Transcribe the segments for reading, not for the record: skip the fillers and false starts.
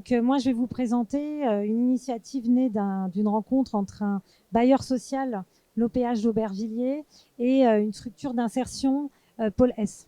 Donc moi, je vais vous présenter une initiative née d'une rencontre entre un bailleur social, l'OPH d'Aubervilliers, et une structure d'insertion, Pôle S.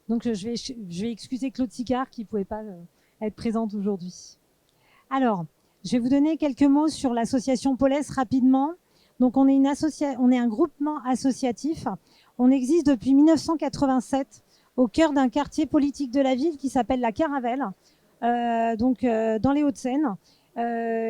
Donc je vais excuser Claude Sicard qui ne pouvait pas être présente aujourd'hui. Alors, je vais vous donner quelques mots sur l'association Pôle S rapidement. Donc on est un groupement associatif. On existe depuis 1987 au cœur d'un quartier politique de la ville qui s'appelle la Caravelle, dans les Hauts-de-Seine,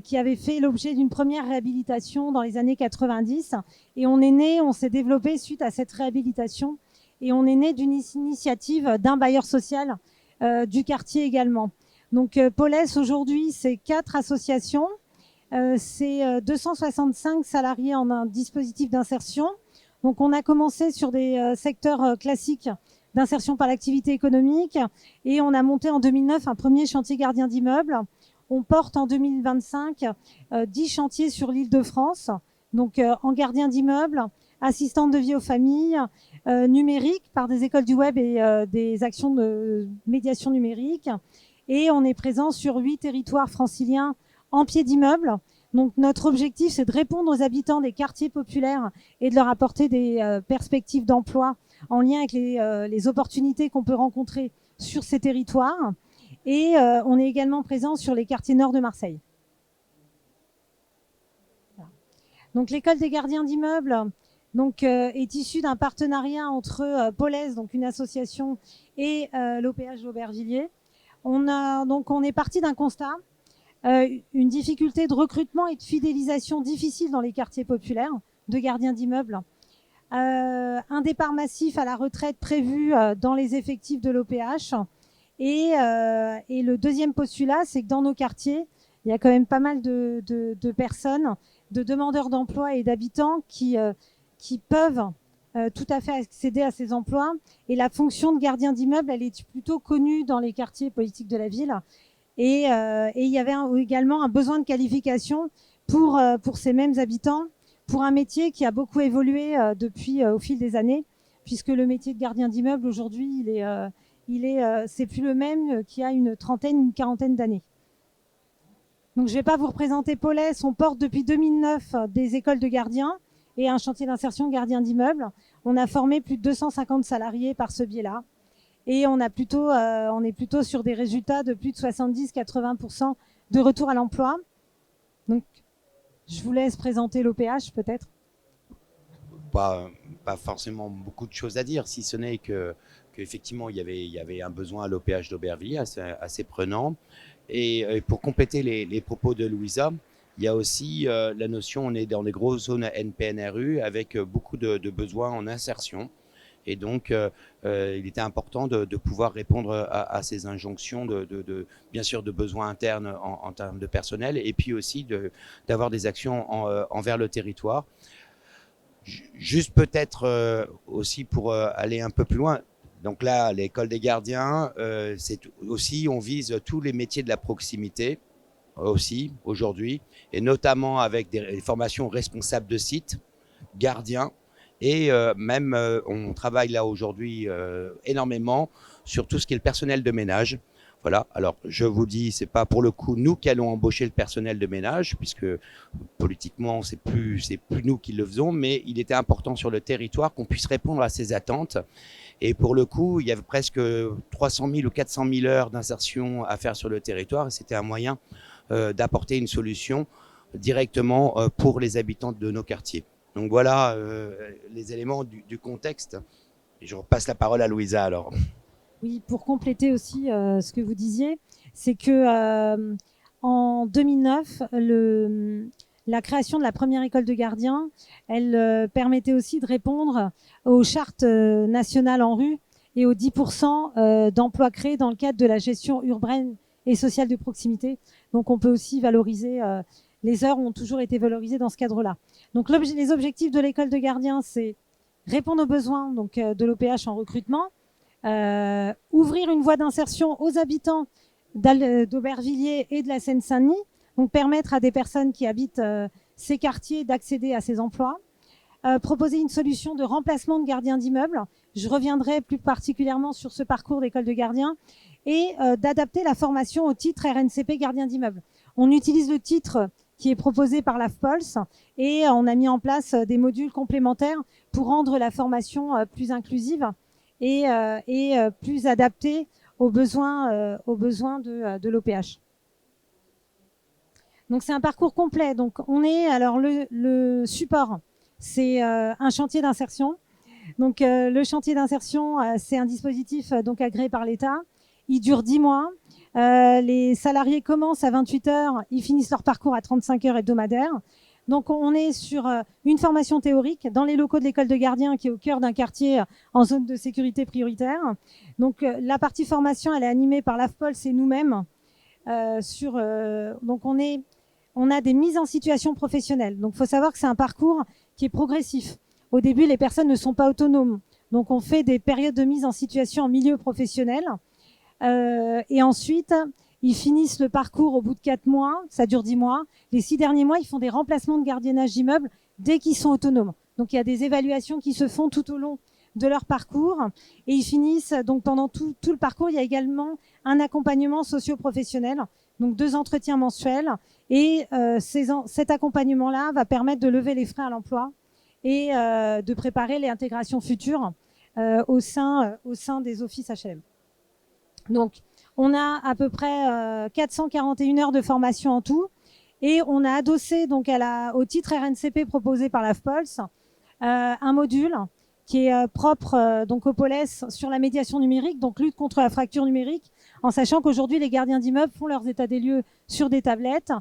qui avait fait l'objet d'une première réhabilitation dans les années 90. Et on s'est développé suite à cette réhabilitation. Et on est né d'une initiative d'un bailleur social du quartier également. Donc Pôle S aujourd'hui, c'est 4 associations. C'est 265 salariés en un dispositif d'insertion. Donc on a commencé sur des secteurs classiques d'insertion par l'activité économique et on a monté en 2009 un premier chantier gardien d'immeubles. On porte en 2025 10 chantiers sur l'Île-de-France, donc en gardien d'immeubles, assistante de vie aux familles, numérique par des écoles du web et des actions de médiation numérique. Et on est présent sur 8 territoires franciliens en pied d'immeuble. Donc notre objectif, c'est de répondre aux habitants des quartiers populaires et de leur apporter des perspectives d'emploi en lien avec les opportunités qu'on peut rencontrer sur ces territoires. Et on est également présent sur les quartiers nord de Marseille. Voilà. Donc l'école des gardiens d'immeubles est issue d'un partenariat entre Pôle S, donc une association, et l'OPH d'Aubervilliers. On est parti d'un constat, une difficulté de recrutement et de fidélisation difficile dans les quartiers populaires de gardiens d'immeubles. Un départ massif à la retraite prévu dans les effectifs de l'OPH. Et le deuxième postulat, c'est que dans nos quartiers, il y a quand même pas mal de personnes, de demandeurs d'emploi et d'habitants qui peuvent tout à fait accéder à ces emplois. Et la fonction de gardien d'immeuble, elle est plutôt connue dans les quartiers politiques de la ville. Et il y avait également un besoin de qualification pour ces mêmes habitants, pour un métier qui a beaucoup évolué depuis au fil des années, puisque le métier de gardien d'immeuble aujourd'hui, c'est plus le même qu'il y a une quarantaine d'années. Donc je ne vais pas vous représenter Pôle S. On porte depuis 2009 des écoles de gardiens et un chantier d'insertion gardien d'immeuble. On a formé plus de 250 salariés par ce biais-là. Et on est plutôt sur des résultats de plus de 70-80% de retour à l'emploi. Donc, je vous laisse présenter l'OPH peut-être. Pas forcément beaucoup de choses à dire, si ce n'est qu'effectivement, il y avait un besoin à l'OPH d'Aubervilliers assez prenant. Et pour compléter les propos de Louisa, il y a aussi la notion, on est dans des grosses zones NPNRU avec beaucoup de besoins en insertion. Et donc, il était important de pouvoir répondre à ces injonctions, bien sûr, de besoins internes en termes de personnel, et puis aussi d'avoir des actions envers le territoire. Juste peut-être aussi pour aller un peu plus loin. Donc là, l'école des gardiens, c'est aussi, on vise tous les métiers de la proximité aussi aujourd'hui, et notamment avec des formations responsables de site, gardiens. Et même, on travaille là aujourd'hui énormément sur tout ce qui est le personnel de ménage. Voilà. Alors, je vous dis, c'est pas pour le coup nous qui allons embaucher le personnel de ménage, puisque politiquement, c'est plus nous qui le faisons, mais il était important sur le territoire qu'on puisse répondre à ces attentes. Et pour le coup, il y avait presque 300 000 ou 400 000 heures d'insertion à faire sur le territoire, et c'était un moyen d'apporter une solution directement pour les habitants de nos quartiers. Donc voilà les éléments du contexte. Et je repasse la parole à Louisa alors. Oui, pour compléter aussi ce que vous disiez, c'est que en 2009, la création de la première école de gardiens, elle permettait aussi de répondre aux chartes nationales en rue et aux 10% d'emplois créés dans le cadre de la gestion urbaine et sociale de proximité. Donc on peut aussi valoriser, les heures ont toujours été valorisées dans ce cadre-là. Donc les objectifs de l'école de gardiens, c'est répondre aux besoins de l'OPH en recrutement, ouvrir une voie d'insertion aux habitants d'Aubervilliers et de la Seine-Saint-Denis, donc permettre à des personnes qui habitent ces quartiers d'accéder à ces emplois, proposer une solution de remplacement de gardiens d'immeubles. Je reviendrai plus particulièrement sur ce parcours d'école de gardiens et d'adapter la formation au titre RNCP gardien d'immeuble. On utilise le titre qui est proposé par l'AFPOLS et on a mis en place des modules complémentaires pour rendre la formation plus inclusive et plus adaptée aux besoins de l'OPH. Donc c'est un parcours complet. Donc on est alors le support, c'est un chantier d'insertion. Donc le chantier d'insertion, c'est un dispositif donc agréé par l'État. Il dure 10 mois. Les salariés commencent à 28 heures, ils finissent leur parcours à 35 heures hebdomadaires. Donc on est sur une formation théorique dans les locaux de l'école de gardiens qui est au cœur d'un quartier en zone de sécurité prioritaire. Donc la partie formation, elle est animée par l'AFPOLS et nous-mêmes. Donc on a des mises en situation professionnelle. Donc il faut savoir que c'est un parcours qui est progressif. Au début, les personnes ne sont pas autonomes. Donc on fait des périodes de mise en situation en milieu professionnel. Et ensuite, ils finissent le parcours au bout de 4 mois, ça dure 10 mois. Les 6 derniers mois, ils font des remplacements de gardiennage d'immeuble dès qu'ils sont autonomes. Donc il y a des évaluations qui se font tout au long de leur parcours et ils finissent, donc pendant tout le parcours, il y a également un accompagnement socio-professionnel, donc 2 entretiens mensuels et cet accompagnement-là va permettre de lever les freins à l'emploi et de préparer les intégrations futures au sein des offices HLM. Donc, on a à peu près 441 heures de formation en tout et on a adossé donc au titre RNCP proposé par l'AFPOLS un module qui est propre donc au POLES sur la médiation numérique, donc lutte contre la fracture numérique, en sachant qu'aujourd'hui les gardiens d'immeubles font leurs états des lieux sur des tablettes.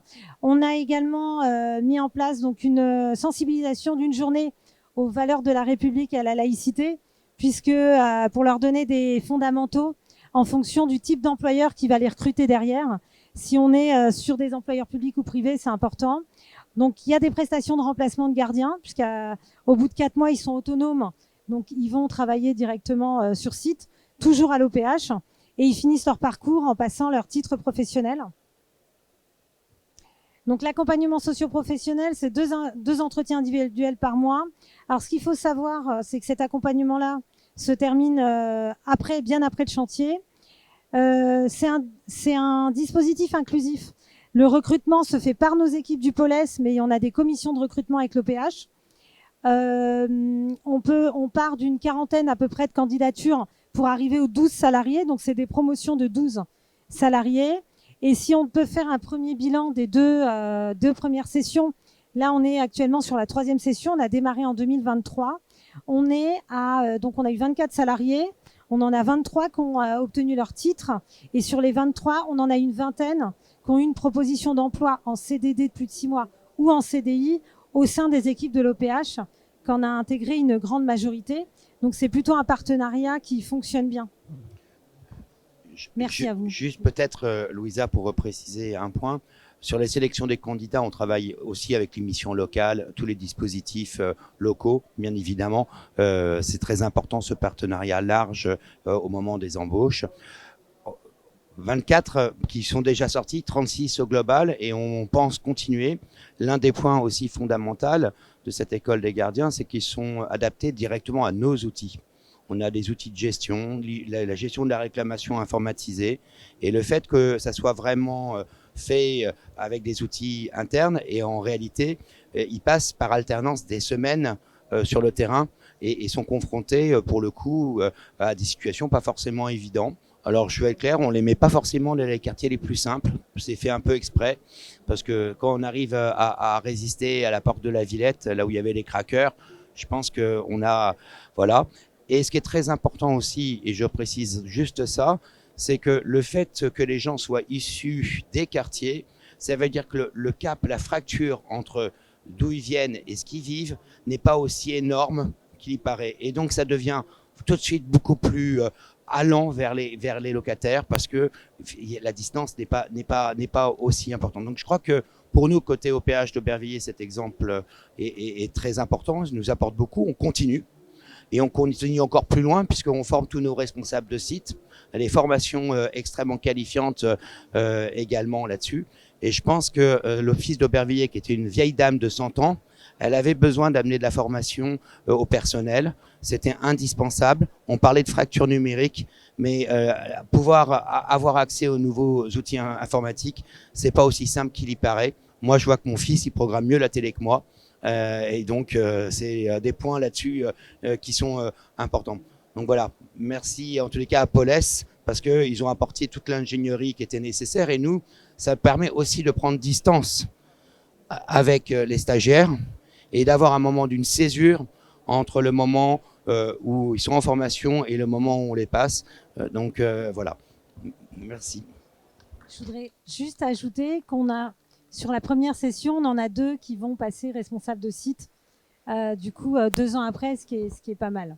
On a également mis en place donc une sensibilisation d'une journée aux valeurs de la République et à la laïcité, puisque pour leur donner des fondamentaux en fonction du type d'employeur qui va les recruter derrière. Si on est sur des employeurs publics ou privés, c'est important. Donc, il y a des prestations de remplacement de gardiens, puisqu'au bout de 4 mois, ils sont autonomes. Donc, ils vont travailler directement sur site, toujours à l'OPH, et ils finissent leur parcours en passant leur titre professionnel. Donc, l'accompagnement socio-professionnel, c'est 2 entretiens individuels par mois. Alors, ce qu'il faut savoir, c'est que cet accompagnement-là se termine bien après le chantier. C'est un dispositif inclusif. Le recrutement se fait par nos équipes du POLES, mais on a des commissions de recrutement avec l'OPH. On part d'une quarantaine à peu près de candidatures pour arriver aux 12 salariés. Donc, c'est des promotions de 12 salariés. Et si on peut faire un premier bilan des deux premières sessions, là, on est actuellement sur la 3e session. On a démarré en 2023. On a eu 24 salariés. On en a 23 qui ont obtenu leur titre. Et sur les 23, on en a une vingtaine qui ont eu une proposition d'emploi en CDD de plus de 6 mois ou en CDI au sein des équipes de l'OPH, qu'en a intégré une grande majorité. Donc, c'est plutôt un partenariat qui fonctionne bien. Merci à vous. Juste peut-être, Louisa, pour repréciser un point. Sur les sélections des candidats, on travaille aussi avec les missions locales, tous les dispositifs locaux, bien évidemment. C'est très important ce partenariat large au moment des embauches. 24 qui sont déjà sortis, 36 au global, et on pense continuer. L'un des points aussi fondamentaux de cette école des gardiens, c'est qu'ils sont adaptés directement à nos outils. On a des outils de gestion, la gestion de la réclamation informatisée, et le fait que ça soit vraiment fait avec des outils internes, et en réalité, ils passent par alternance des semaines sur le terrain et sont confrontés, pour le coup, à des situations pas forcément évidentes. Alors, je vais être clair, on les met pas forcément dans les quartiers les plus simples. C'est fait un peu exprès, parce que quand on arrive à résister à la porte de la Villette, là où il y avait les craqueurs, je pense qu'on a, voilà. Et ce qui est très important aussi, et je précise juste ça, c'est que le fait que les gens soient issus des quartiers, ça veut dire que le cap, la fracture entre d'où ils viennent et ce qu'ils vivent n'est pas aussi énorme qu'il y paraît. Et donc, ça devient tout de suite beaucoup plus allant vers les locataires, parce que la distance n'est pas aussi importante. Donc, je crois que pour nous, côté OPH d'Aubervilliers, cet exemple est très important, il nous apporte beaucoup, on continue. Et on continue encore plus loin, puisqu'on forme tous nos responsables de site, des formations extrêmement qualifiantes également là-dessus. Et je pense que l'office d'Aubervilliers, qui était une vieille dame de 100 ans, Elle avait besoin d'amener de la formation au personnel. C'était indispensable. On parlait de fracture numérique, mais pouvoir avoir accès aux nouveaux outils informatiques, c'est pas aussi simple qu'il y paraît. Moi, je vois que mon fils, il programme mieux la télé que moi. Et donc, c'est des points là-dessus qui sont importants. Donc voilà, merci en tous les cas à Paulès, parce qu'ils ont apporté toute l'ingénierie qui était nécessaire. Et nous, ça permet aussi de prendre distance avec les stagiaires et d'avoir un moment d'une césure entre le moment où ils sont en formation et le moment où on les passe. Donc voilà, merci. Je voudrais juste ajouter qu'on a, sur la première session, on en a 2 qui vont passer responsable de site, du coup 2 ans après, ce qui est pas mal.